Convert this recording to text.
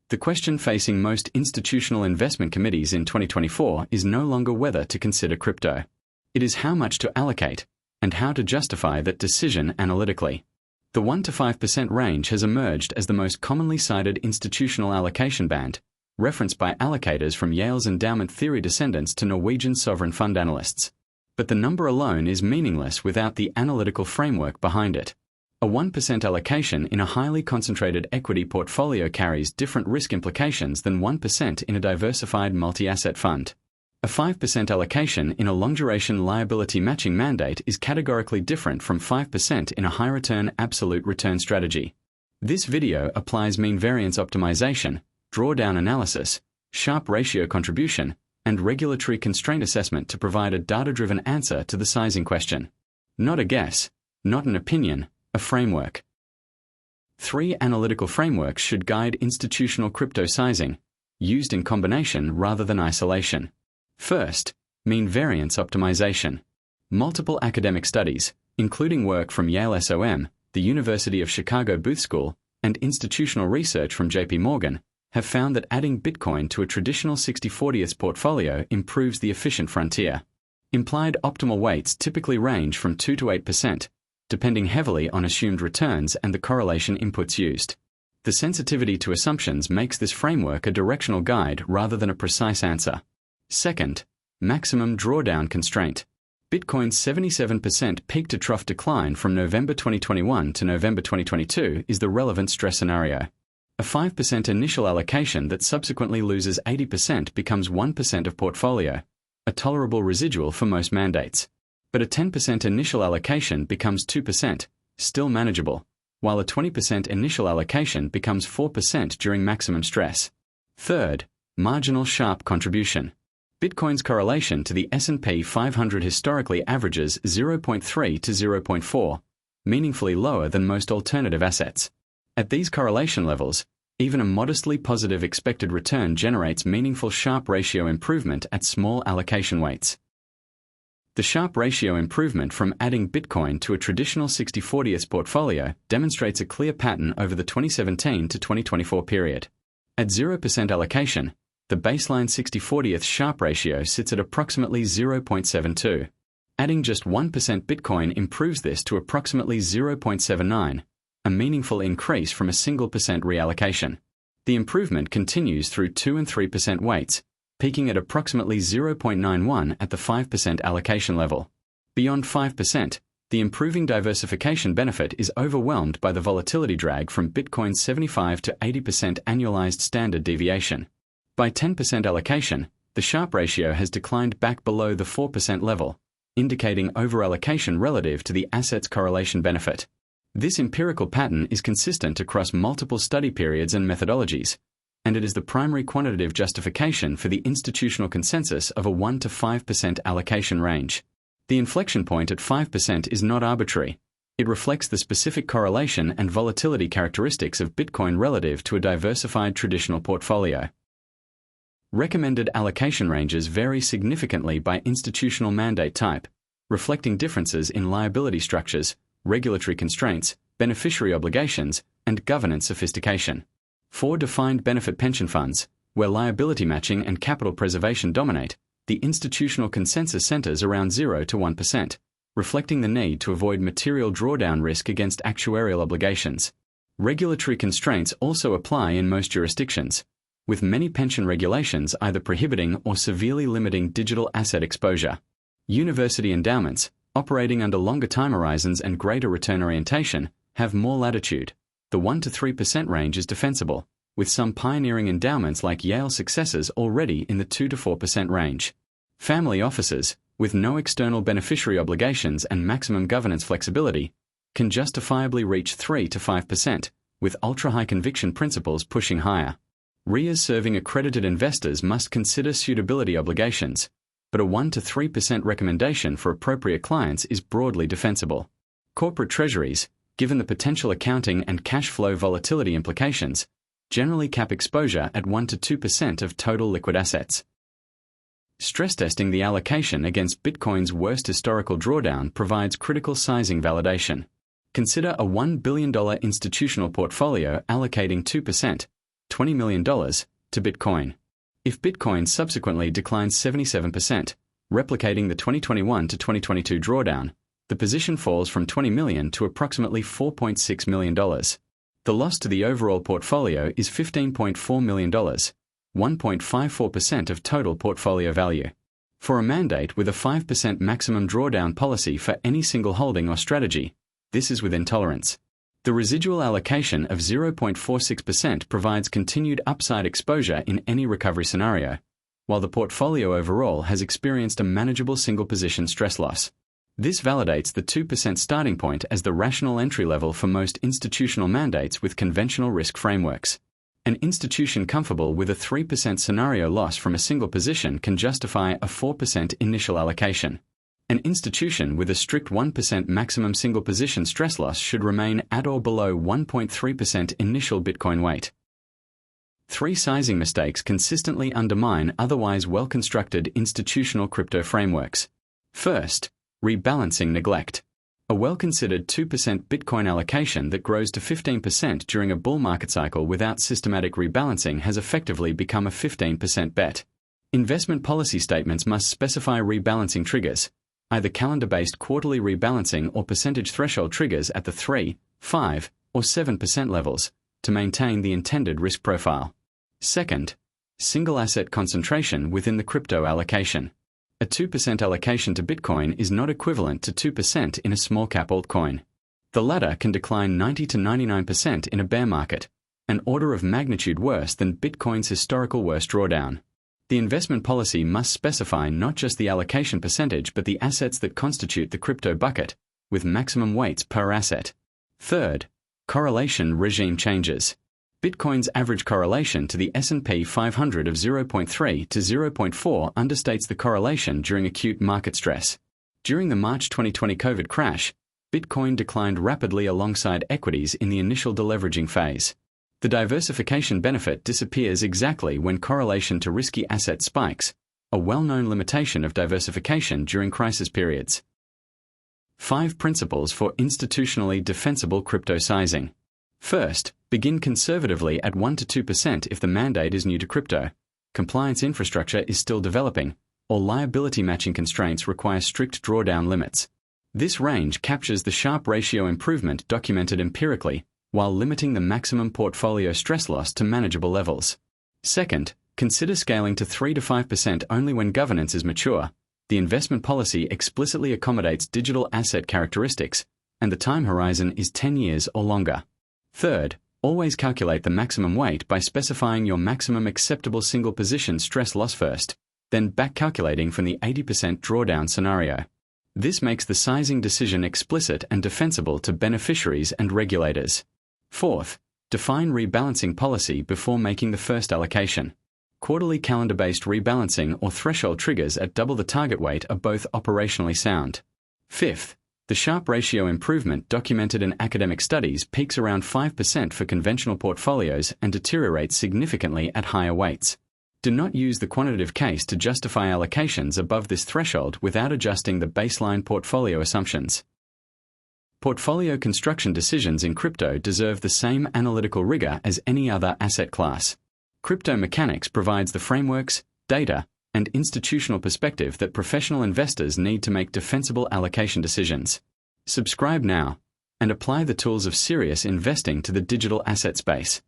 The question facing most institutional investment committees in 2024 is no longer whether to consider crypto. It is how much to allocate, and how to justify that decision analytically. The 1 to 5% range has emerged as the most commonly cited institutional allocation band, referenced by allocators from Yale's endowment theory descendants to Norwegian sovereign fund analysts. But the number alone is meaningless without the analytical framework behind it. A 1% allocation in a highly concentrated equity portfolio carries different risk implications than 1% in a diversified multi-asset fund. A 5% allocation in a long-duration liability matching mandate is categorically different from 5% in a high-return absolute return strategy. This video applies mean variance optimization, drawdown analysis, Sharpe ratio contribution, and regulatory constraint assessment to provide a data-driven answer to the sizing question. Not a guess, not an opinion, a framework. 3 analytical frameworks should guide institutional crypto sizing, used in combination rather than isolation. First, mean variance optimization. Multiple academic studies, including work from Yale SOM, the University of Chicago Booth School, and institutional research from JP Morgan, have found that adding Bitcoin to a traditional 60/40th portfolio improves the efficient frontier. Implied optimal weights typically range from 2 to 8%, depending heavily on assumed returns and the correlation inputs used. The sensitivity to assumptions makes this framework a directional guide rather than a precise answer. Second, maximum drawdown constraint. Bitcoin's 77% peak-to-trough decline from November 2021 to November 2022 is the relevant stress scenario. A 5% initial allocation that subsequently loses 80% becomes 1% of portfolio, a tolerable residual for most mandates. But a 10% initial allocation becomes 2%, still manageable, while a 20% initial allocation becomes 4% during maximum stress. Third, marginal Sharpe contribution. Bitcoin's correlation to the S&P 500 historically averages 0.3 to 0.4, meaningfully lower than most alternative assets. At these correlation levels, even a modestly positive expected return generates meaningful Sharpe ratio improvement at small allocation weights. The Sharpe ratio improvement from adding Bitcoin to a traditional 60/40th portfolio demonstrates a clear pattern over the 2017 to 2024 period. At 0% allocation, the baseline 60/40th Sharpe ratio sits at approximately 0.72. Adding just 1% Bitcoin improves this to approximately 0.79, a meaningful increase from a single percent reallocation. The improvement continues through 2 and 3% weights, peaking at approximately 0.91 at the 5% allocation level. Beyond 5%, the improving diversification benefit is overwhelmed by the volatility drag from Bitcoin's 75 to 80% annualized standard deviation. By 10% allocation, the Sharpe ratio has declined back below the 4% level, indicating overallocation relative to the asset's correlation benefit. This empirical pattern is consistent across multiple study periods and methodologies, and it is the primary quantitative justification for the institutional consensus of a 1 to 5% allocation range. The inflection point at 5% is not arbitrary. It reflects the specific correlation and volatility characteristics of Bitcoin relative to a diversified traditional portfolio. Recommended allocation ranges vary significantly by institutional mandate type, reflecting differences in liability structures, regulatory constraints, beneficiary obligations, and governance sophistication. For defined benefit pension funds, where liability matching and capital preservation dominate, the institutional consensus centers around 0 to 1%, reflecting the need to avoid material drawdown risk against actuarial obligations. Regulatory constraints also apply in most jurisdictions, with many pension regulations either prohibiting or severely limiting digital asset exposure. University endowments, operating under longer time horizons and greater return orientation, have more latitude. The 1 to 3% range is defensible, with some pioneering endowments like Yale successors already in the 2 to 4% range. Family offices, with no external beneficiary obligations and maximum governance flexibility, can justifiably reach 3 to 5%, with ultra-high conviction principles pushing higher. RIAs serving accredited investors must consider suitability obligations, but a 1 to 3% recommendation for appropriate clients is broadly defensible. Corporate treasuries, given the potential accounting and cash flow volatility implications, generally cap exposure at 1 to 2% of total liquid assets. Stress testing the allocation against Bitcoin's worst historical drawdown provides critical sizing validation. Consider a $1 billion institutional portfolio allocating 2%, $20 million, to Bitcoin. If Bitcoin subsequently declines 77%, replicating the 2021 to 2022 drawdown, the position falls from $20 million to approximately $4.6 million. The loss to the overall portfolio is $15.4 million, 1.54% of total portfolio value. For a mandate with a 5% maximum drawdown policy for any single holding or strategy, this is within tolerance. The residual allocation of 0.46% provides continued upside exposure in any recovery scenario, while the portfolio overall has experienced a manageable single-position stress loss. This validates the 2% starting point as the rational entry level for most institutional mandates with conventional risk frameworks. An institution comfortable with a 3% scenario loss from a single position can justify a 4% initial allocation. An institution with a strict 1% maximum single position stress loss should remain at or below 1.3% initial Bitcoin weight. 3 sizing mistakes consistently undermine otherwise well-constructed institutional crypto frameworks. First, rebalancing neglect. A well-considered 2% Bitcoin allocation that grows to 15% during a bull market cycle without systematic rebalancing has effectively become a 15% bet. Investment policy statements must specify rebalancing triggers, either calendar-based quarterly rebalancing or percentage threshold triggers at the 3, 5, or 7% levels, to maintain the intended risk profile. Second, single asset concentration within the crypto allocation. A 2% allocation to Bitcoin is not equivalent to 2% in a small-cap altcoin. The latter can decline 90 to 99% in a bear market, an order of magnitude worse than Bitcoin's historical worst drawdown. The investment policy must specify not just the allocation percentage but the assets that constitute the crypto bucket, with maximum weights per asset. Third, correlation regime changes. Bitcoin's average correlation to the S&P 500 of 0.3 to 0.4 understates the correlation during acute market stress. During the March 2020 COVID crash, Bitcoin declined rapidly alongside equities in the initial deleveraging phase. The diversification benefit disappears exactly when correlation to risky assets spikes, a well-known limitation of diversification during crisis periods. 5 principles for institutionally defensible crypto sizing. First, begin conservatively at 1 to 2% if the mandate is new to crypto, compliance infrastructure is still developing, or liability matching constraints require strict drawdown limits. This range captures the Sharpe ratio improvement documented empirically, while limiting the maximum portfolio stress loss to manageable levels. Second, consider scaling to 3 to 5% only when governance is mature, the investment policy explicitly accommodates digital asset characteristics, and the time horizon is 10 years or longer. Third, always calculate the maximum weight by specifying your maximum acceptable single position stress loss first, then back-calculating from the 80% drawdown scenario. This makes the sizing decision explicit and defensible to beneficiaries and regulators. Fourth, define rebalancing policy before making the first allocation. Quarterly calendar-based rebalancing or threshold triggers at double the target weight are both operationally sound. Fifth, the Sharpe ratio improvement documented in academic studies peaks around 5% for conventional portfolios and deteriorates significantly at higher weights. Do not use the quantitative case to justify allocations above this threshold without adjusting the baseline portfolio assumptions. Portfolio construction decisions in crypto deserve the same analytical rigor as any other asset class. Crypto mechanics provides the frameworks, data, and institutional perspective that professional investors need to make defensible allocation decisions. Subscribe now and apply the tools of serious investing to the digital asset space.